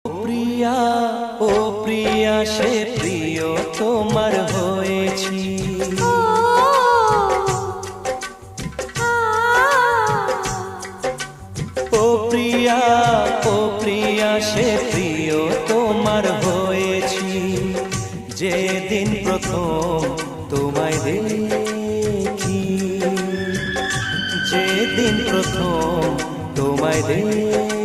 প্রিয়া, ও প্রিয়া, সে প্রিয় তোমার হয়েছি। ও প্রিয়া, ও প্রিয়া, সে প্রিয় তোমার হয়েছি। যেদিন প্রথম তোমায় দেখি, যেদিন প্রথম তোমায় দেখি,